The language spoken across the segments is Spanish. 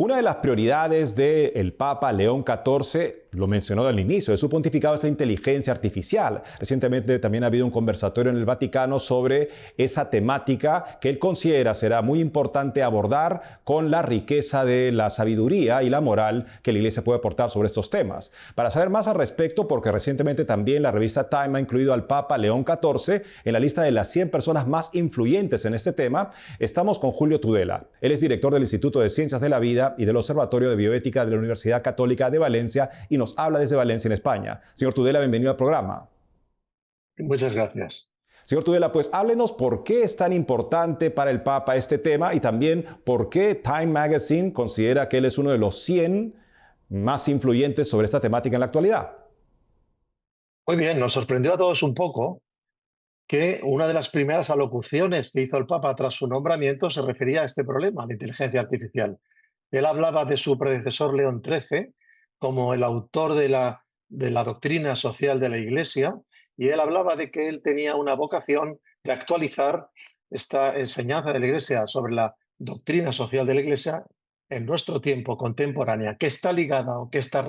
Una de las prioridades del Papa León XIV, lo mencionó al inicio de su pontificado, es la inteligencia artificial. Recientemente también ha habido un conversatorio en el Vaticano sobre esa temática que él considera será muy importante abordar con la riqueza de la sabiduría y la moral que la Iglesia puede aportar sobre estos temas. Para saber más al respecto, porque recientemente también la revista Time ha incluido al Papa León XIV en la lista de las 100 personas más influyentes en este tema, estamos con Julio Tudela. Él es director del Instituto de Ciencias de la Vida y del Observatorio de Bioética de la Universidad Católica de Valencia y nos habla desde Valencia, en España. Señor Tudela, bienvenido al programa. Muchas gracias. Señor Tudela, pues háblenos por qué es tan importante para el Papa este tema y también por qué Time Magazine considera que él es uno de los 100 más influyentes sobre esta temática en la actualidad. Muy bien, nos sorprendió a todos un poco que una de las primeras alocuciones que hizo el Papa tras su nombramiento se refería a este problema, la inteligencia artificial. Él hablaba de su predecesor León XIII como el autor de la doctrina social de la Iglesia, y él hablaba de que él tenía una vocación de actualizar esta enseñanza de la Iglesia sobre la doctrina social de la Iglesia en nuestro tiempo contemporánea, que está ligada o que está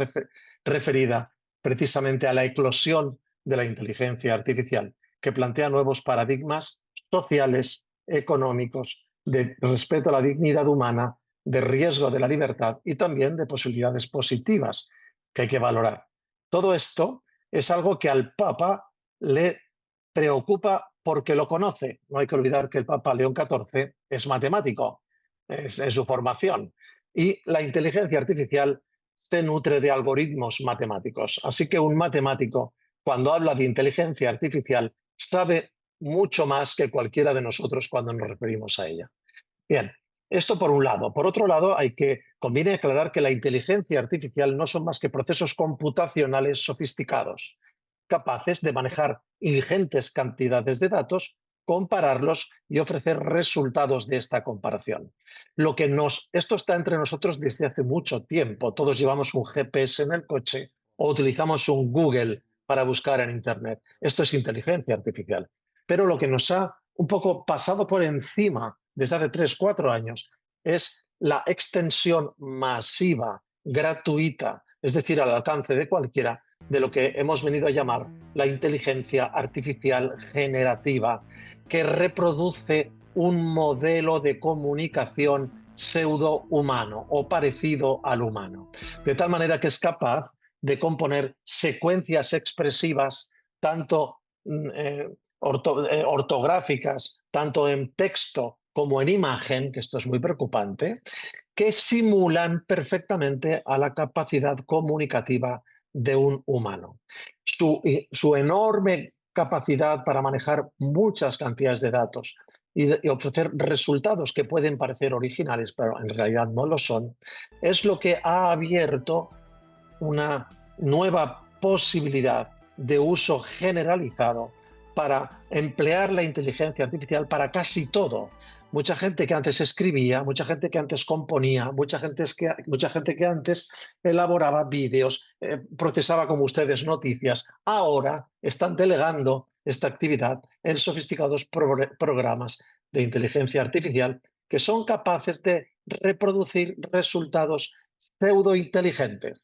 referida precisamente a la eclosión de la inteligencia artificial, que plantea nuevos paradigmas sociales, económicos, de respeto a la dignidad humana, de riesgo de la libertad y también de posibilidades positivas que hay que valorar. Todo esto es algo que al Papa le preocupa porque lo conoce. No hay que olvidar que el Papa León XIV es matemático, es su formación, y la inteligencia artificial se nutre de algoritmos matemáticos. Así que un matemático, cuando habla de inteligencia artificial, sabe mucho más que cualquiera de nosotros cuando nos referimos a ella. Bien, esto por un lado. Por otro lado, conviene aclarar que la inteligencia artificial no son más que procesos computacionales sofisticados, capaces de manejar ingentes cantidades de datos, compararlos y ofrecer resultados de esta comparación. Esto está entre nosotros desde hace mucho tiempo. Todos llevamos un GPS en el coche o utilizamos un Google para buscar en Internet. Esto es inteligencia artificial. Pero lo que nos ha un poco pasado por encima desde hace 3 o 4 años es la extensión masiva, gratuita, es decir, al alcance de cualquiera, de lo que hemos venido a llamar la inteligencia artificial generativa, que reproduce un modelo de comunicación pseudo-humano o parecido al humano, de tal manera que es capaz de componer secuencias expresivas tanto ortográficas, tanto en texto como en imagen, que esto es muy preocupante, que simulan perfectamente a la capacidad comunicativa de un humano. Su enorme capacidad para manejar muchas cantidades de datos y ofrecer resultados que pueden parecer originales, pero en realidad no lo son, es lo que ha abierto una nueva posibilidad de uso generalizado para emplear la inteligencia artificial para casi todo. Mucha gente que antes escribía, mucha gente que antes componía, mucha gente que antes elaboraba vídeos, procesaba como ustedes noticias, ahora están delegando esta actividad en sofisticados programas de inteligencia artificial que son capaces de reproducir resultados pseudointeligentes.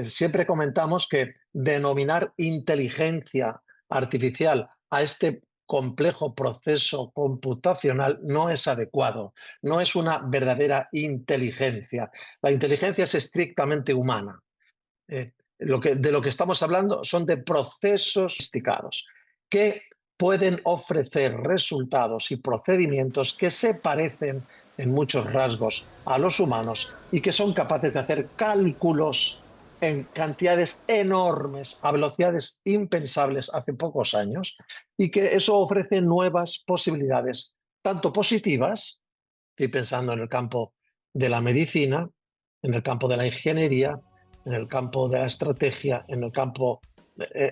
Siempre comentamos que denominar inteligencia artificial a este complejo proceso computacional no es adecuado, no es una verdadera inteligencia. La inteligencia es estrictamente humana. De lo que estamos hablando son de procesos sofisticados que pueden ofrecer resultados y procedimientos que se parecen en muchos rasgos a los humanos y que son capaces de hacer cálculos en cantidades enormes, a velocidades impensables hace pocos años, y que eso ofrece nuevas posibilidades, tanto positivas, estoy pensando en el campo de la medicina, en el campo de la ingeniería, en el campo de la estrategia, en el campo,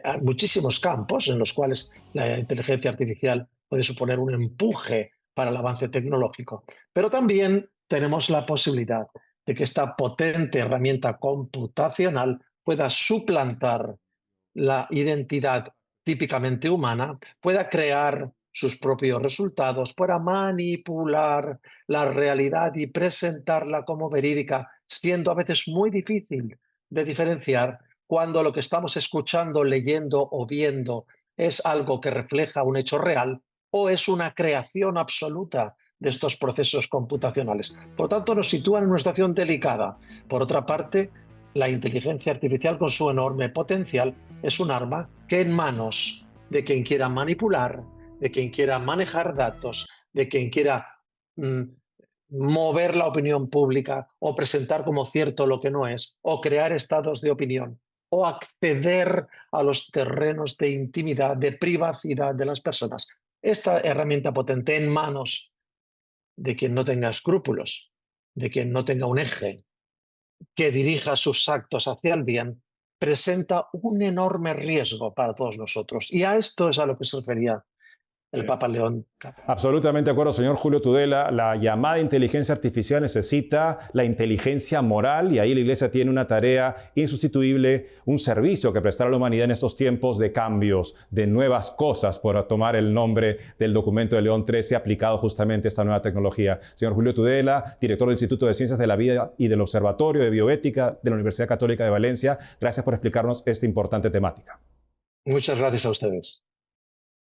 hay muchísimos campos en los cuales la inteligencia artificial puede suponer un empuje para el avance tecnológico. Pero también tenemos la posibilidad de que esta potente herramienta computacional pueda suplantar la identidad típicamente humana, pueda crear sus propios resultados, para manipular la realidad y presentarla como verídica, siendo a veces muy difícil de diferenciar cuando lo que estamos escuchando, leyendo o viendo es algo que refleja un hecho real o es una creación absoluta de estos procesos computacionales. Por tanto, nos sitúan en una situación delicada. Por otra parte, la inteligencia artificial, con su enorme potencial, es un arma que en manos de quien quiera manipular, de quien quiera manejar datos, de quien quiera mm, mover la opinión pública o presentar como cierto lo que no es, o crear estados de opinión, o acceder a los terrenos de intimidad, de privacidad de las personas. Esta herramienta potente en manos de quien no tenga escrúpulos, de quien no tenga un eje, que dirija sus actos hacia el bien, presenta un enorme riesgo para todos nosotros. Y a esto es a lo que se refería el Papa León XIV. Absolutamente de acuerdo, señor Julio Tudela. La llamada inteligencia artificial necesita la inteligencia moral y ahí la Iglesia tiene una tarea insustituible, un servicio que prestar a la humanidad en estos tiempos de cambios, de nuevas cosas, por tomar el nombre del documento de León XIII aplicado justamente a esta nueva tecnología. Señor Julio Tudela, director del Instituto de Ciencias de la Vida y del Observatorio de Bioética de la Universidad Católica de Valencia, gracias por explicarnos esta importante temática. Muchas gracias a ustedes.